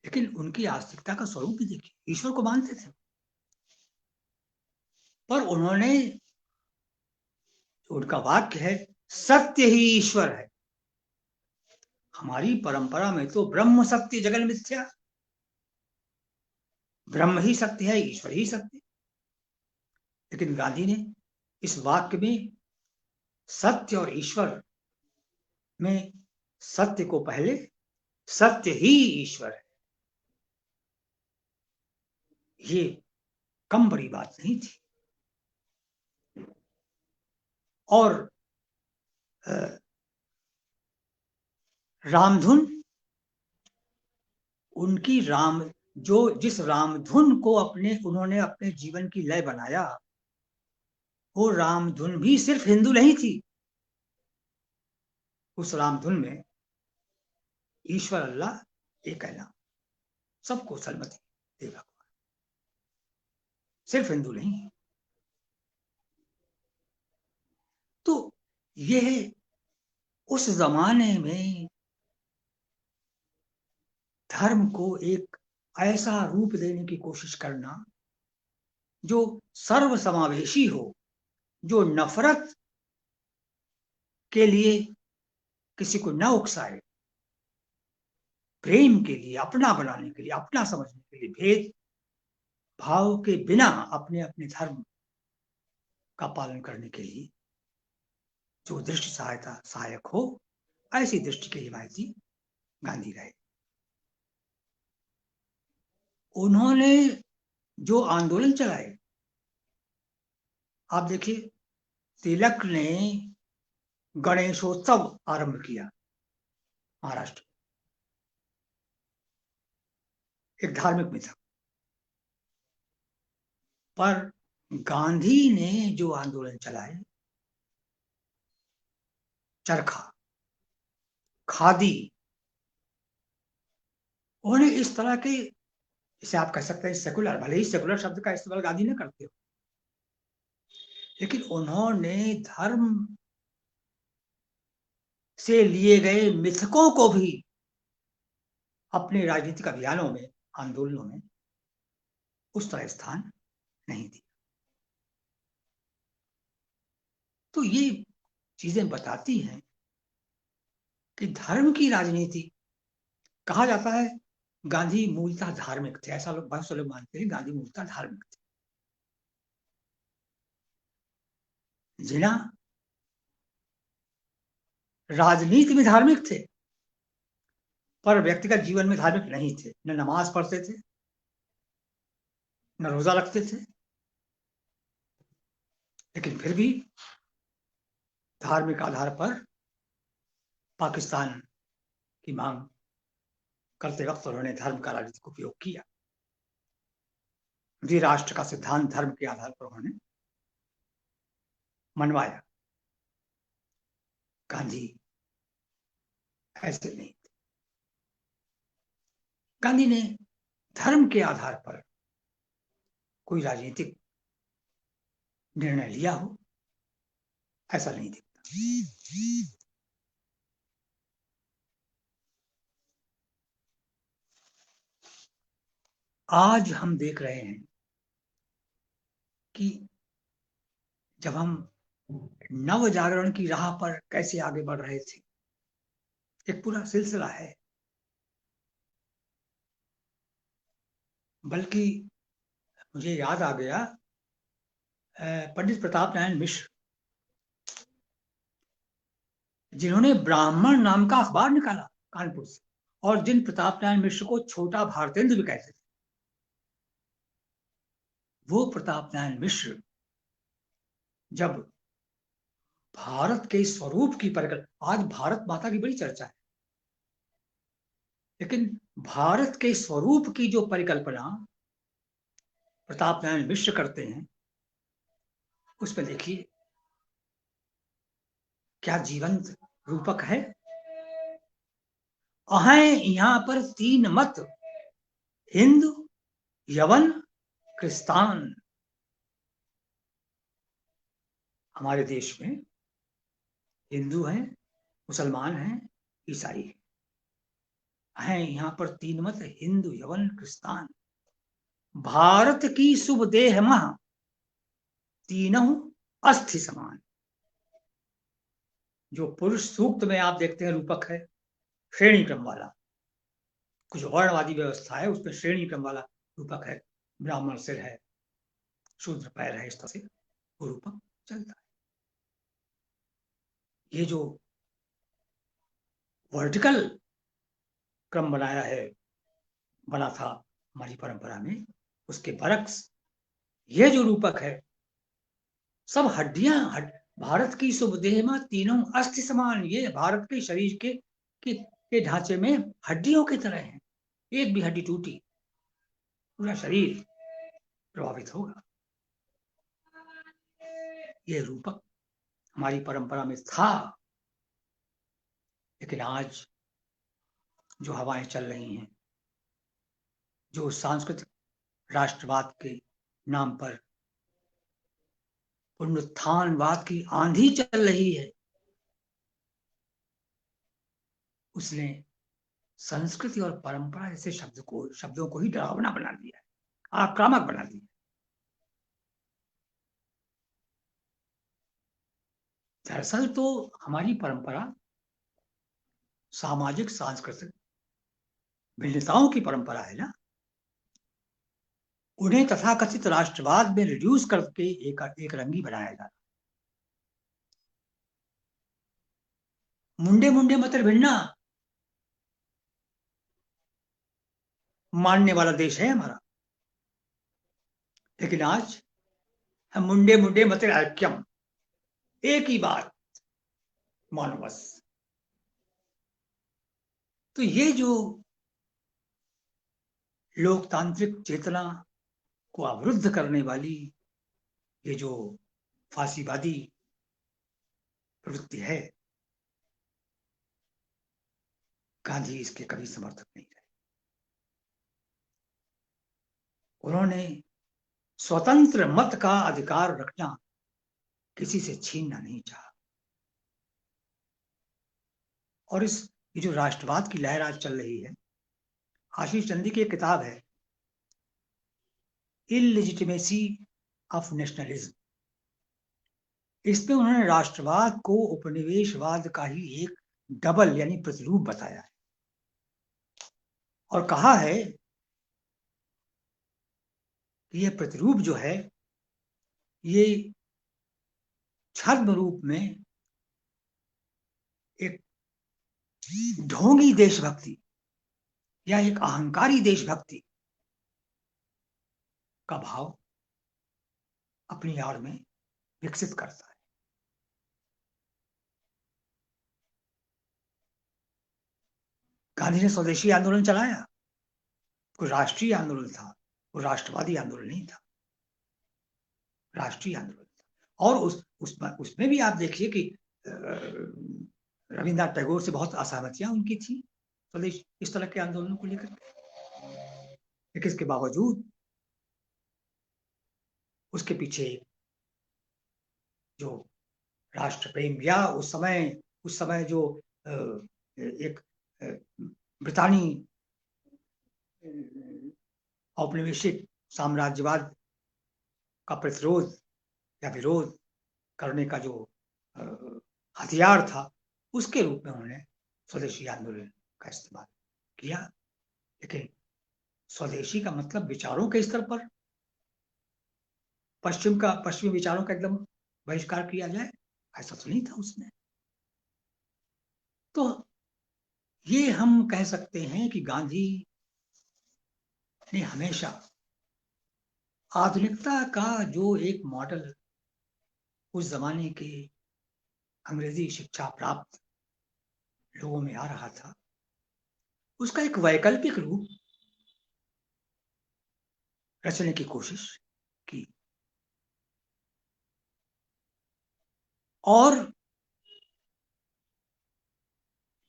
लेकिन उनकी आस्तिकता का स्वरूप भी देखिए, ईश्वर को मानते थे, पर उन्होंने, उनका वाक्य है, सत्य ही ईश्वर है। हमारी परंपरा में तो ब्रह्म सत्य जगन मिथ्या, ब्रह्म ही सत्य है, ईश्वर ही सत्य। लेकिन गांधी ने इस वाक्य में सत्य और ईश्वर में सत्य को पहले, सत्य ही ईश्वर है, ये कम बड़ी बात नहीं थी। और रामधुन, उनकी जिस रामधुन को उन्होंने अपने जीवन की लय बनाया, वो रामधुन भी सिर्फ हिंदू नहीं थी। उस रामधुन में ईश्वर अल्लाह एक है नाम, सबको सलमति दे भगवान, सिर्फ हिंदू नहीं। तो यह उस जमाने में धर्म को एक ऐसा रूप देने की कोशिश करना जो सर्वसमावेशी हो, जो नफरत के लिए किसी को न उकसाए, प्रेम के लिए, अपना बनाने के लिए, अपना समझने के लिए, भेद भाव के बिना अपने अपने धर्म का पालन करने के लिए जो दृष्टि सहायक हो, ऐसी दृष्टि के हिमायती गांधी रहे। उन्होंने जो आंदोलन चलाए, आप देखिए, तिलक ने गणेशोत्सव आरंभ किया महाराष्ट्र, एक धार्मिक मिथक, पर गांधी ने जो आंदोलन चलाए, चरखा, खादी, उन्होंने इस तरह के, इसे आप कह सकते हैं सेकुलर, भले ही सेकुलर शब्द का इस्तेमाल गांधी ने करते हो, लेकिन उन्होंने धर्म से लिए गए मिथकों को भी अपने राजनीतिक अभियानों में, आंदोलनों में उस तरह स्थान नहीं दिया। तो ये चीजें बताती हैं कि धर्म की राजनीति, कहा जाता है गांधी मूलतः धार्मिक थे, ऐसा लोग, बहुत से लोग मानते हैं गांधी मूलतः धार्मिक थे। जिना राजनीति में धार्मिक थे, पर व्यक्तिगत जीवन में धार्मिक नहीं थे, न नमाज पढ़ते थे, न रोजा रखते थे, लेकिन फिर भी धार्मिक आधार पर पाकिस्तान की मांग करते वक्त उन्होंने धर्म का राजनीतिक उपयोग किया। राष्ट्र का सिद्धांत धर्म के आधार पर उन्होंने मनवाया। गांधी ऐसे नहीं थे। गांधी ने धर्म के आधार पर कोई राजनीतिक निर्णय लिया हो, ऐसा नहीं दिखता। आज हम देख रहे हैं कि जब हम नव जागरण की राह पर कैसे आगे बढ़ रहे थे, एक पूरा सिलसिला है। बल्कि मुझे याद आ गया, पंडित प्रताप नारायण मिश्र, जिन्होंने ब्राह्मण नाम का अखबार निकाला कानपुर से, और जिन प्रताप नारायण मिश्र को छोटा भारतेंद्र भी कहते थे, वो प्रताप नारायण मिश्र जब भारत के स्वरूप की परिकल्पना, आज भारत माता की बड़ी चर्चा है, लेकिन भारत के स्वरूप की जो परिकल्पना प्रताप नारायण मिश्र करते हैं, उसमें देखिए क्या जीवंत रूपक है। अहें यहां पर 3 मत, हिंदू, यवन, क्रिस्तान। हमारे देश में हिंदू हैं, मुसलमान हैं, ईसाई हैं। यहाँ पर 3 मत, हिंदू, यवन, क्रिस्तान। भारत की शुभ देह मह, तीनों अस्थि समान। जो पुरुष सूक्त में आप देखते हैं रूपक है श्रेणी क्रम वाला, कुछ वर्णवादी व्यवस्था है उसमें श्रेणी क्रम वाला रूपक है, ब्राह्मण सिर है, शूद्र पैर है, इस तरह से वो रूपक चलता है। ये जो वर्टिकल क्रम बनाया है, बना था हमारी परंपरा में, उसके बरक्स ये जो रूपक है, सब हड्डियां भारत की शुभ देह में तीनों अस्थि समान। ये भारत के शरीर के ढांचे में हड्डियों की तरह है। एक भी हड्डी टूटी पूरा शरीर प्रभावित होगा। ये रूपक हमारी परंपरा में था, लेकिन आज जो हवाएं चल रही हैं, जो सांस्कृतिक राष्ट्रवाद के नाम पर पुनरुत्थानवाद की आंधी चल रही है, उसने संस्कृति और परंपरा जैसे शब्दों को ही डरावना बना दिया है, आक्रामक बना दिया। दरअसल तो हमारी परंपरा सामाजिक सांस्कृतिक भिन्नताओं की परंपरा है ना। उन्हें तथाकथित राष्ट्रवाद में रिड्यूस करके एक रंगी बनाया जाता। मुंडे मुंडे मतर भिन्ना मानने वाला देश है हमारा, लेकिन आज हम मुंडे मुंडे मतर ऐक्यम, एक ही बात मानो बस। तो ये जो लोकतांत्रिक चेतना को अवरुद्ध करने वाली ये जो फांसीवादी प्रवृत्ति है, गांधी इसके कभी समर्थक नहीं रहे। उन्होंने स्वतंत्र मत का अधिकार रखना किसी से छीनना नहीं चाहा। और ये जो राष्ट्रवाद की लहर आज चल रही है, आशीष चंदी की एक किताब है इललेजिटिमेसी ऑफ नेशनलिज्म। इसमें उन्होंने राष्ट्रवाद को उपनिवेशवाद का ही एक डबल यानी प्रतिरूप बताया है और कहा है कि यह प्रतिरूप जो है ये छद्म रूप में एक ढोंगी देशभक्ति या एक अहंकारी देशभक्ति का भाव अपनी आड़ में विकसित करता है। गांधी ने स्वदेशी आंदोलन चलाया, कोई राष्ट्रीय आंदोलन था, वो राष्ट्रवादी आंदोलन नहीं था, राष्ट्रीय आंदोलन था। और उसमें भी आप देखिए कि रविन्द्रनाथ टैगोर से बहुत असहमतियां उनकी थी स्वदेश इस तरह के आंदोलनों को लेकर, लेकिन इसके बावजूद उसके पीछे जो राष्ट्र प्रेम या उस समय जो एक ब्रितानी औपनिवेशिक साम्राज्यवाद का प्रतिरोध या विरोध करने का जो हथियार था, उसके रूप में उन्होंने स्वदेशी आंदोलन का इस्तेमाल किया। लेकिन स्वदेशी का मतलब विचारों के स्तर पर पश्चिमी विचारों का एकदम बहिष्कार किया जाए, ऐसा तो नहीं था उसमें। तो ये हम कह सकते हैं कि गांधी ने हमेशा आधुनिकता का जो एक मॉडल उस जमाने के अंग्रेजी शिक्षा प्राप्त लोगों में आ रहा था, उसका एक वैकल्पिक रूप रचने की कोशिश की। और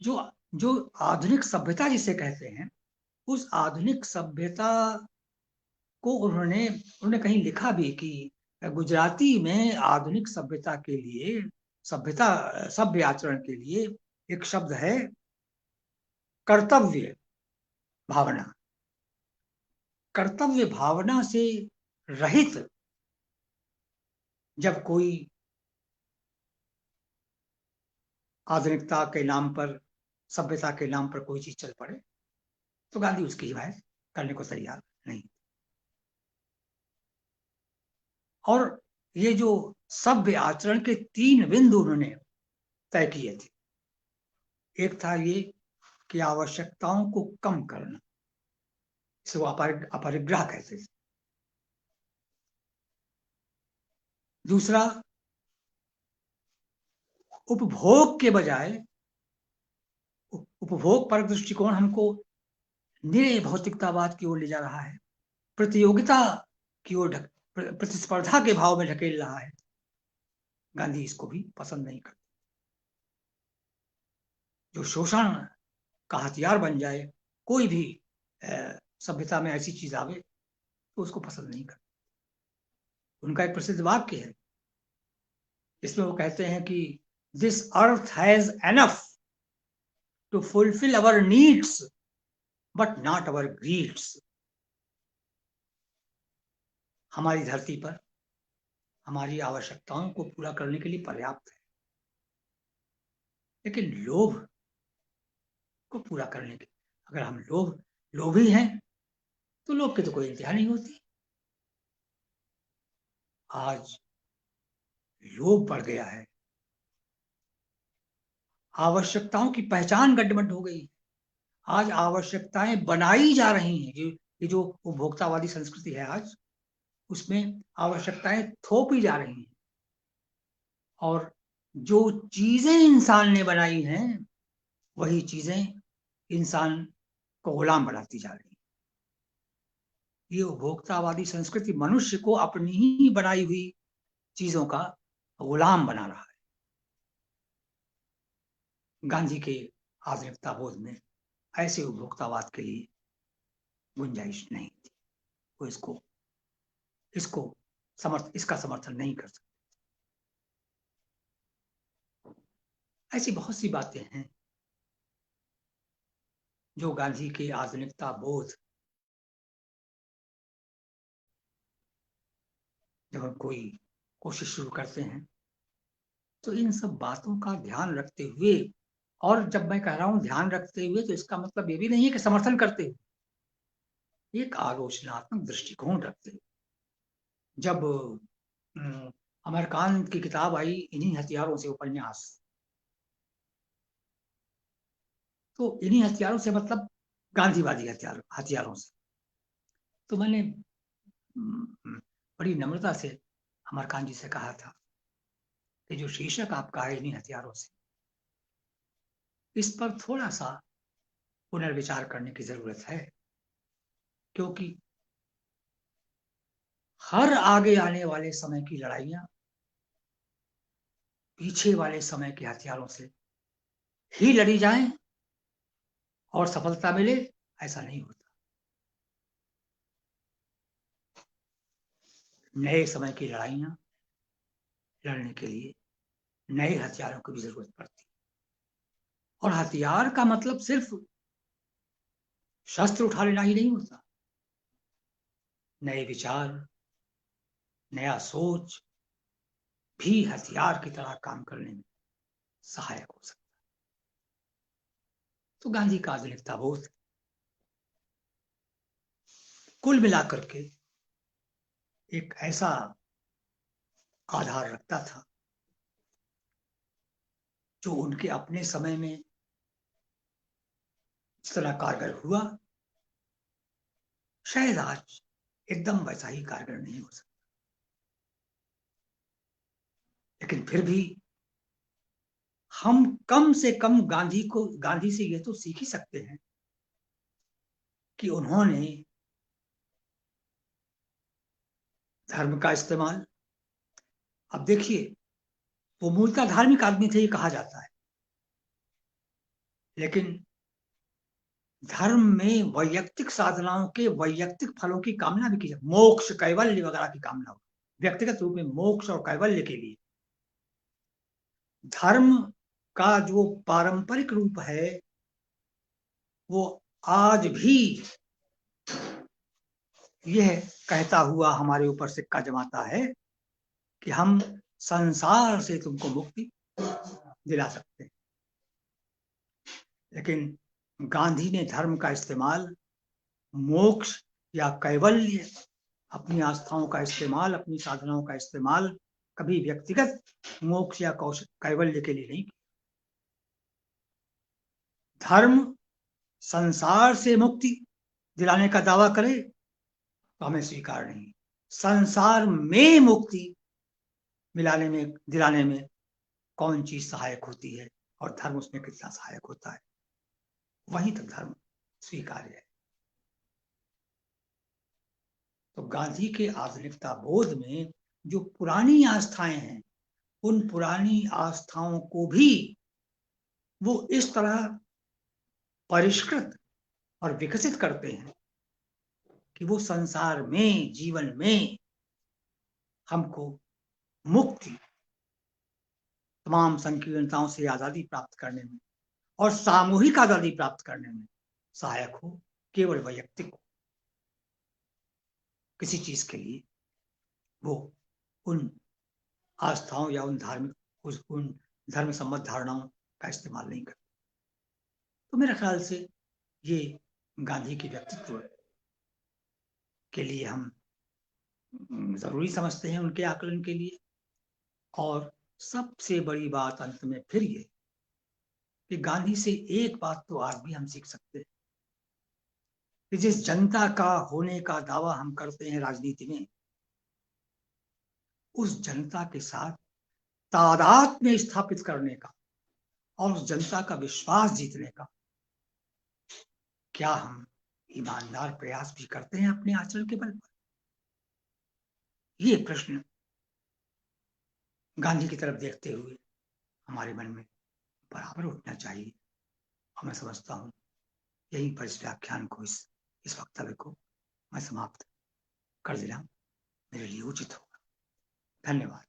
जो आधुनिक सभ्यता जिसे कहते हैं, उस आधुनिक सभ्यता को उन्होंने कहीं लिखा भी कि गुजराती में आधुनिक सभ्यता के लिए, सभ्य आचरण के लिए एक शब्द है कर्तव्य भावना। कर्तव्य भावना से रहित जब कोई आधुनिकता के नाम पर, सभ्यता के नाम पर कोई चीज चल पड़े, तो गांधी उसकी हिमायत करने को तैयार नहीं। और ये जो सभ्य आचरण के 3 बिंदु उन्होंने तय किए थे, एक था ये कि आवश्यकताओं को कम करना, इसे वो अपरिग्रह कहते थे। दूसरा, उपभोग के बजाय, उपभोग पर दृष्टिकोण हमको निरे भौतिकतावाद की ओर ले जा रहा है, प्रतियोगिता की ओर, प्रतिस्पर्धा के भाव में ढकेल रहा है। गांधी इसको भी पसंद नहीं करते। जो शोषण का हथियार बन जाए, कोई भी सभ्यता में ऐसी चीज आवे, तो उसको पसंद नहीं करते। उनका एक प्रसिद्ध वाक्य है, इसमें वो कहते हैं कि this earth has enough to fulfil our needs but not our greeds. हमारी धरती पर हमारी आवश्यकताओं को पूरा करने के लिए पर्याप्त है, लेकिन लोभ को पूरा करने के, अगर हम लोभी हैं तो लोभ की तो कोई इंतहा नहीं होती। आज लोभ बढ़ गया है, आवश्यकताओं की पहचान गड्ढमड्ढ हो गई। आज आवश्यकताएं बनाई जा रही हैं। ये जो उपभोक्तावादी संस्कृति है आज, उसमें आवश्यकताएं थोपी जा रही हैं, और जो चीजें इंसान ने बनाई हैं वही चीजें इंसान को गुलाम बनाती जा रही हैं। ये उपभोक्तावादी संस्कृति मनुष्य को अपनी ही बनाई हुई चीजों का गुलाम बना रहा है। गांधी के आधुनिकता बोध में ऐसे उपभोक्तावाद के लिए गुंजाइश नहीं थी। वो इसका समर्थन नहीं कर सकते। ऐसी बहुत सी बातें हैं जो गांधी के आधुनिकता बोध, जब हम कोई कोशिश शुरू करते हैं तो इन सब बातों का ध्यान रखते हुए, और जब मैं कह रहा हूं ध्यान रखते हुए, तो इसका मतलब ये भी नहीं है कि समर्थन करते हुए, एक आलोचनात्मक दृष्टिकोण रखते हुए। जब अमरकांत की किताब आई इन्हीं हथियारों से, उपन्यास, तो इन्हीं हथियारों से मतलब गांधीवादी हथियारों से, तो मैंने बड़ी नम्रता से अमरकांत जी से कहा था कि जो शीर्षक आपका है इन्हीं हथियारों से, इस पर थोड़ा सा पुनर्विचार करने की जरूरत है, क्योंकि हर आगे आने वाले समय की लड़ाइयां पीछे वाले समय के हथियारों से ही लड़ी जाएं और सफलता मिले, ऐसा नहीं होता। नए समय की लड़ाइयां लड़ने के लिए नए हथियारों की भी जरूरत पड़ती है। और हथियार का मतलब सिर्फ शस्त्र उठा लेना ही नहीं होता। नए विचार, नया सोच भी हथियार की तरह काम करने में सहायक हो सकता है। तो गांधी का आधुनिकता बोध कुल मिलाकर के एक ऐसा आधार रखता था जो उनके अपने समय में जिस तरह कारगर हुआ, शायद आज एकदम वैसा ही कारगर नहीं हो सकता। लेकिन फिर भी हम कम से कम गांधी से ये तो सीख ही सकते हैं कि उन्होंने धर्म का इस्तेमाल, अब देखिए वो मूलतः धार्मिक आदमी थे ये कहा जाता है, लेकिन धर्म में वैयक्तिक साधनाओं के वैयक्तिक फलों की कामना भी की जाती, मोक्ष कैवल्य वगैरह की कामना हो, व्यक्तिगत रूप में मोक्ष और कैवल्य के लिए। धर्म का जो पारंपरिक रूप है वो आज भी यह कहता हुआ हमारे ऊपर सिक्का जमाता है कि हम संसार से तुमको मुक्ति दिला सकते हैं। लेकिन गांधी ने धर्म का इस्तेमाल मोक्ष या कैवल्य, अपनी आस्थाओं का इस्तेमाल, अपनी साधनाओं का इस्तेमाल कभी व्यक्तिगत मोक्ष या कैवल्य के लिए नहीं किया। धर्म संसार से मुक्ति दिलाने का दावा करे तो हमें स्वीकार नहीं। संसार में मुक्ति दिलाने में कौन चीज सहायक होती है और धर्म उसमें कितना सहायक होता है, वहीं तक धर्म स्वीकार्य है। तो गांधी के आधुनिकता बोध में जो पुरानी आस्थाएं हैं, उन पुरानी आस्थाओं को भी वो इस तरह परिष्कृत और विकसित करते हैं कि वो संसार में, जीवन में हमको मुक्ति, तमाम संकीर्णताओं से आजादी प्राप्त करने में और सामूहिक आजादी प्राप्त करने में सहायक हो। केवल वैयक्तिक किसी चीज के लिए वो उन आस्थाओं या उन धर्म सम्मत धारणाओं का इस्तेमाल नहीं करते। तो मेरे ख्याल से ये गांधी के व्यक्तित्व के लिए हम जरूरी समझते हैं, उनके आकलन के लिए। और सबसे बड़ी बात अंत में फिर ये कि गांधी से एक बात तो आज भी हम सीख सकते हैं कि जिस जनता का होने का दावा हम करते हैं राजनीति में, उस जनता के साथ तादाद में स्थापित करने का और उस जनता का विश्वास जीतने का क्या हम ईमानदार प्रयास भी करते हैं अपने आचरण के बल पर? ये प्रश्न गांधी की तरफ देखते हुए हमारे मन में बराबर उठना चाहिए। और मैं समझता हूं यहीं पर इस व्याख्यान को, इस वक्तव्य को मैं समाप्त कर देना मेरे लिए उचित होगा। धन्यवाद।